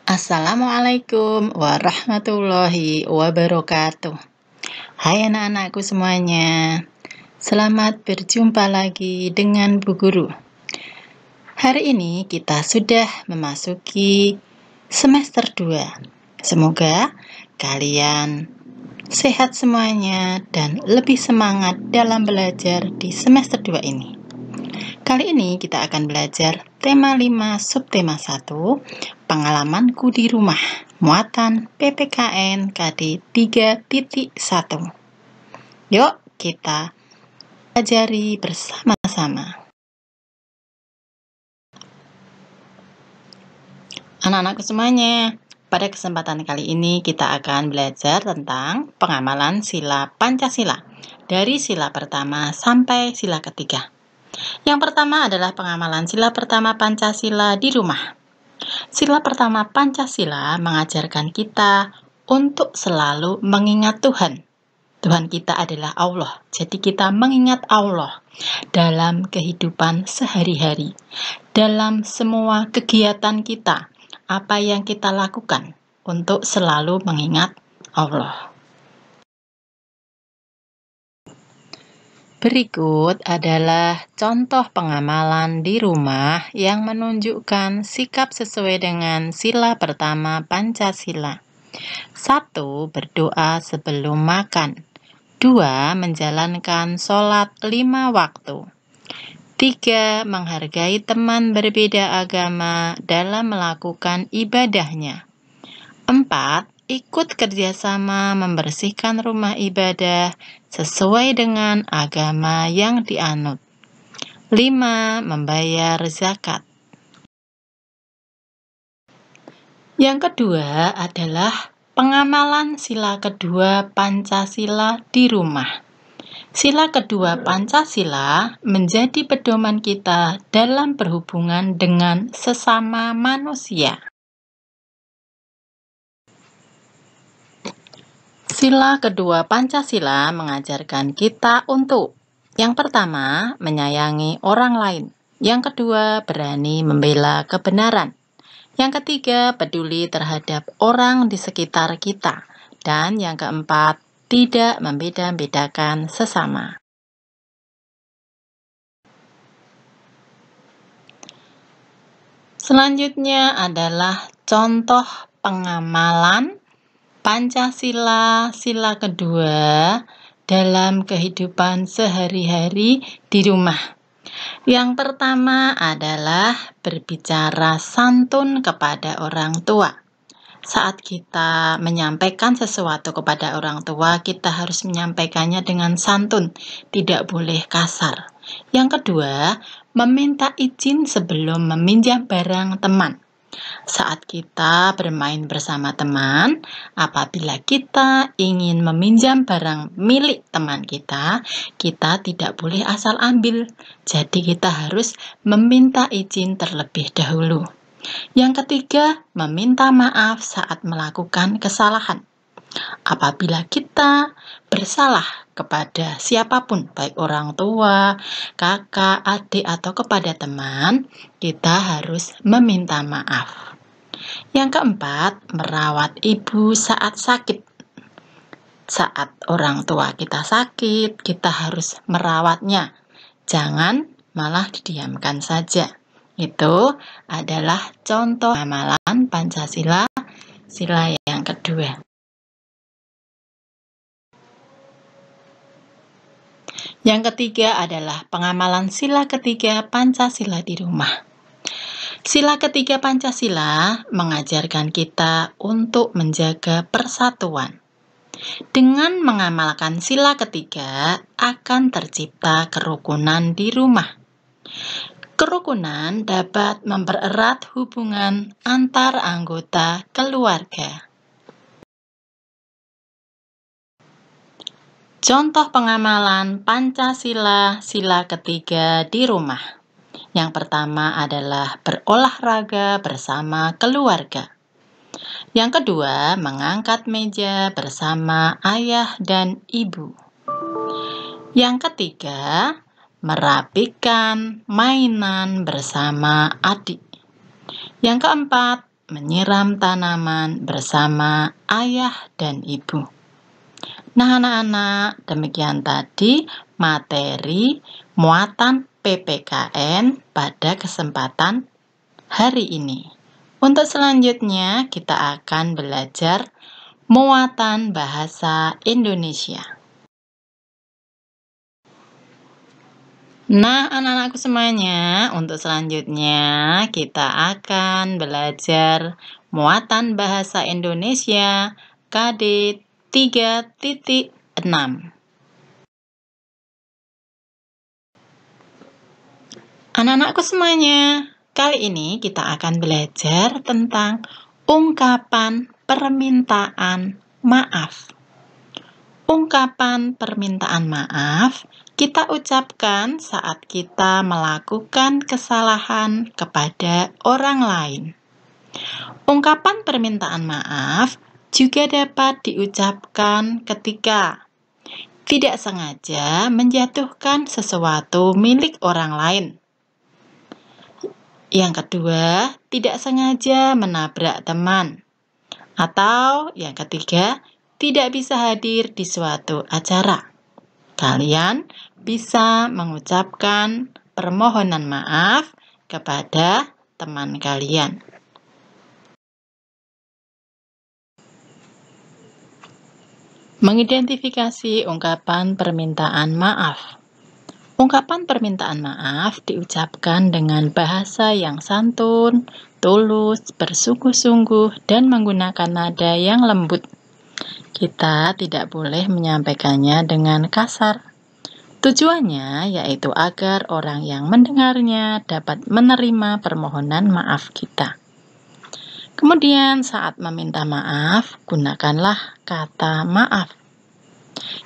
Assalamualaikum warahmatullahi wabarakatuh. Hai anak-anakku semuanya, selamat berjumpa lagi dengan Bu Guru. Hari ini kita sudah memasuki semester 2. Semoga kalian sehat semuanya dan lebih semangat dalam belajar di semester 2 ini. Kali ini kita akan belajar tema 5 subtema 1, pengalamanku di rumah, muatan PPKN KD 3.1. Yuk kita pelajari bersama-sama. Anak-anakku semuanya, pada kesempatan kali ini kita akan belajar tentang pengamalan sila Pancasila dari sila pertama sampai sila ketiga. Yang pertama adalah pengamalan sila pertama Pancasila di rumah. Sila pertama Pancasila mengajarkan kita untuk selalu mengingat Tuhan. Tuhan kita adalah Allah, jadi kita mengingat Allah dalam kehidupan sehari-hari, dalam semua kegiatan kita, apa yang kita lakukan untuk selalu mengingat Allah. Berikut adalah contoh pengamalan di rumah yang menunjukkan sikap sesuai dengan sila pertama Pancasila. 1. Berdoa sebelum makan. 2. Menjalankan sholat 5 waktu. 3. Menghargai teman berbeda agama dalam melakukan ibadahnya. 4. Ikut kerjasama membersihkan rumah ibadah sesuai dengan agama yang dianut. 5. Membayar zakat. Yang kedua adalah pengamalan sila kedua Pancasila di rumah. Sila kedua Pancasila menjadi pedoman kita dalam berhubungan dengan sesama manusia. Sila kedua Pancasila mengajarkan kita untuk yang pertama, menyayangi orang lain. Yang kedua, berani membela kebenaran. Yang ketiga, peduli terhadap orang di sekitar kita. Dan yang keempat, tidak membeda-bedakan sesama. Selanjutnya adalah contoh pengamalan Pancasila sila kedua dalam kehidupan sehari-hari di rumah. Yang pertama adalah berbicara santun kepada orang tua. Saat kita menyampaikan sesuatu kepada orang tua, kita harus menyampaikannya dengan santun, tidak boleh kasar. Yang kedua, meminta izin sebelum meminjam barang teman. Saat kita bermain bersama teman, apabila kita ingin meminjam barang milik teman kita tidak boleh asal ambil. Jadi kita harus meminta izin terlebih dahulu. Yang ketiga, meminta maaf saat melakukan kesalahan. Apabila kita bersalah kepada siapapun, baik orang tua, kakak, adik, atau kepada teman, kita harus meminta maaf. Yang keempat, merawat ibu saat sakit. Saat orang tua kita sakit, kita harus merawatnya. Jangan malah didiamkan saja. Itu adalah contoh pengamalan Pancasila sila yang kedua. Yang ketiga adalah pengamalan sila ketiga Pancasila di rumah. Sila ketiga Pancasila mengajarkan kita untuk menjaga persatuan. Dengan mengamalkan sila ketiga, akan tercipta kerukunan di rumah. Kerukunan dapat mempererat hubungan antar anggota keluarga. Contoh pengamalan Pancasila sila ketiga di rumah. Yang pertama adalah berolahraga bersama keluarga. Yang kedua, mengangkat meja bersama ayah dan ibu. Yang ketiga, merapikan mainan bersama adik. Yang keempat, menyiram tanaman bersama ayah dan ibu. Nah, anak-anak, demikian tadi materi muatan PPKN pada kesempatan hari ini. Untuk selanjutnya, kita akan belajar muatan bahasa Indonesia. Nah, anak-anakku semuanya, untuk selanjutnya kita akan belajar muatan bahasa Indonesia KD 3.6. Anak-anakku semuanya, kali ini kita akan belajar tentang ungkapan permintaan maaf. Ungkapan permintaan maaf kita ucapkan saat kita melakukan kesalahan kepada orang lain. Ungkapan permintaan maaf juga dapat diucapkan ketika tidak sengaja menjatuhkan sesuatu milik orang lain. Yang kedua, tidak sengaja menabrak teman. Atau yang ketiga, tidak bisa hadir di suatu acara. Kalian bisa mengucapkan permohonan maaf kepada teman kalian. Mengidentifikasi ungkapan permintaan maaf. Ungkapan permintaan maaf diucapkan dengan bahasa yang santun, tulus, bersungguh-sungguh, dan menggunakan nada yang lembut. Kita tidak boleh menyampaikannya dengan kasar. Tujuannya yaitu agar orang yang mendengarnya dapat menerima permohonan maaf kita. Kemudian saat meminta maaf, gunakanlah kata maaf.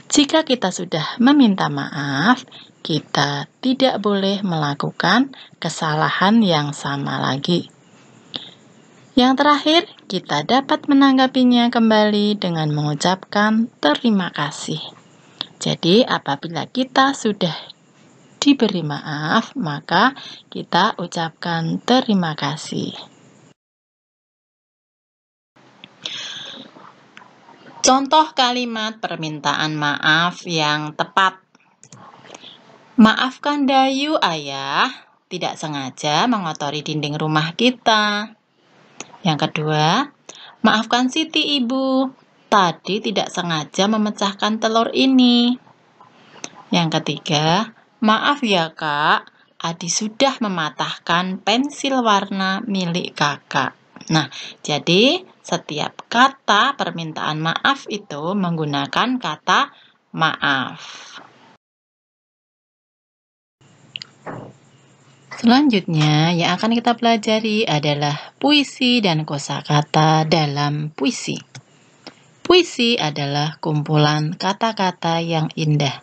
Jika kita sudah meminta maaf, kita tidak boleh melakukan kesalahan yang sama lagi. Yang terakhir, kita dapat menanggapinya kembali dengan mengucapkan terima kasih. Jadi, apabila kita sudah diberi maaf, maka kita ucapkan terima kasih. Contoh kalimat permintaan maaf yang tepat. Maafkan Dayu, Ayah, tidak sengaja mengotori dinding rumah kita. Yang kedua, maafkan Siti, Ibu, tadi tidak sengaja memecahkan telur ini. Yang ketiga, maaf ya Kak, Adi sudah mematahkan pensil warna milik Kakak. Nah, jadi setiap kata permintaan maaf itu menggunakan kata maaf. Selanjutnya yang akan kita pelajari adalah puisi dan kosakata dalam puisi. Puisi adalah kumpulan kata-kata yang indah.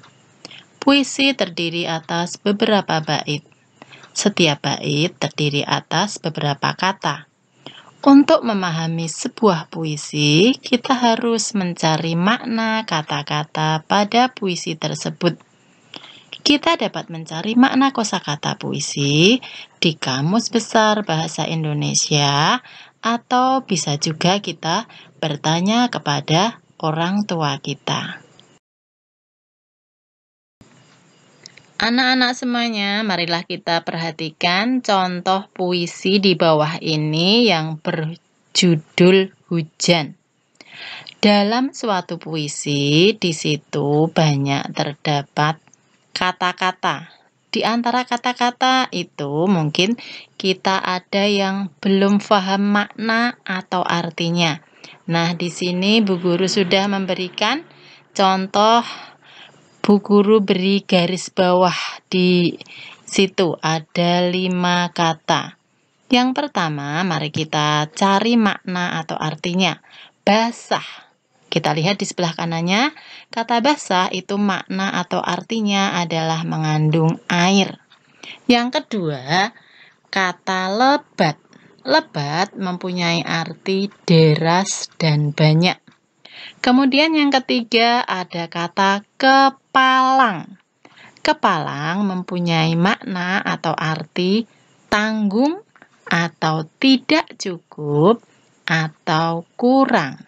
Puisi terdiri atas beberapa bait. Setiap bait terdiri atas beberapa kata. Untuk memahami sebuah puisi, kita harus mencari makna kata-kata pada puisi tersebut. Kita dapat mencari makna kosakata puisi di Kamus Besar Bahasa Indonesia, atau bisa juga kita bertanya kepada orang tua kita. Anak-anak semuanya, marilah kita perhatikan contoh puisi di bawah ini yang berjudul Hujan. Dalam suatu puisi, di situ banyak terdapat kata-kata. Di antara kata-kata itu mungkin kita ada yang belum paham makna atau artinya. Nah, di sini Bu Guru sudah memberikan contoh. Bu Guru beri garis bawah di situ, ada 5 kata. Yang pertama, mari kita cari makna atau artinya. Basah. Kita lihat di sebelah kanannya, kata basah itu makna atau artinya adalah mengandung air. Yang kedua, kata lebat. Lebat mempunyai arti deras dan banyak. Kemudian yang ketiga ada kata kepalang. Kepalang mempunyai makna atau arti tanggung atau tidak cukup atau kurang.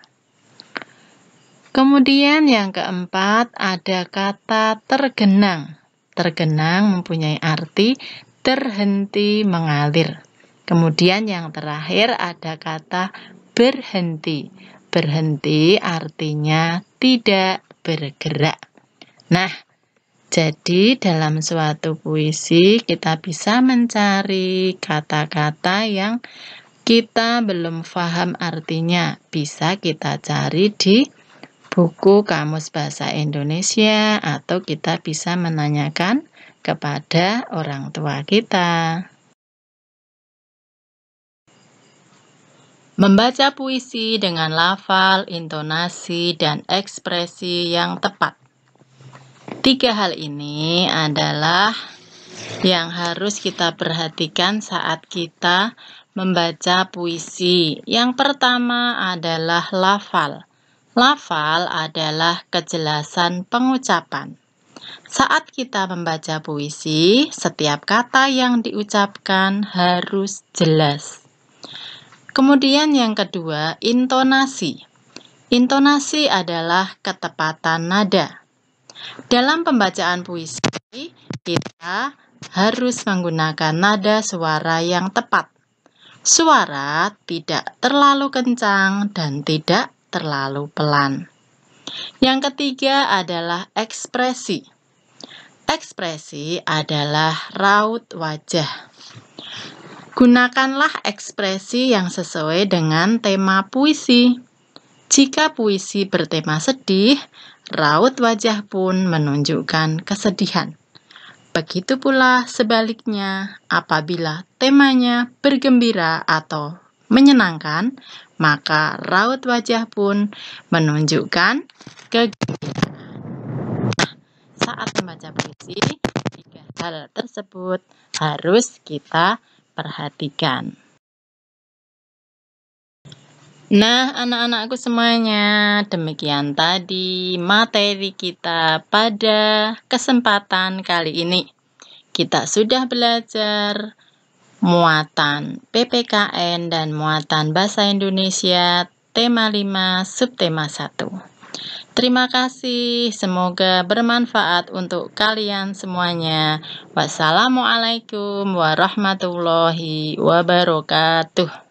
Kemudian yang keempat ada kata tergenang. Tergenang mempunyai arti terhenti mengalir. Kemudian yang terakhir ada kata berhenti. Berhenti artinya tidak bergerak. Nah, jadi dalam suatu puisi kita bisa mencari kata-kata yang kita belum paham artinya. Bisa kita cari di buku Kamus Bahasa Indonesia atau kita bisa menanyakan kepada orang tua kita. Membaca puisi dengan lafal, intonasi, dan ekspresi yang tepat. 3 hal ini adalah yang harus kita perhatikan saat kita membaca puisi. Yang pertama adalah lafal. Lafal adalah kejelasan pengucapan. Saat kita membaca puisi, setiap kata yang diucapkan harus jelas. Kemudian yang kedua, intonasi. Intonasi adalah ketepatan nada. Dalam pembacaan puisi, kita harus menggunakan nada suara yang tepat. Suara tidak terlalu kencang dan tidak terlalu pelan. Yang ketiga adalah ekspresi. Ekspresi adalah raut wajah. Gunakanlah ekspresi yang sesuai dengan tema puisi. Jika puisi bertema sedih, raut wajah pun menunjukkan kesedihan. Begitu pula sebaliknya, apabila temanya bergembira atau menyenangkan, maka raut wajah pun menunjukkan kegembiraan. Nah, saat membaca puisi, 3 hal tersebut harus kita perhatikan. Nah, anak-anakku semuanya, demikian tadi materi kita pada kesempatan kali ini. Kita sudah belajar muatan PPKN dan muatan Bahasa Indonesia tema 5 subtema 1. Terima kasih, semoga bermanfaat untuk kalian semuanya. Wassalamualaikum warahmatullahi wabarakatuh.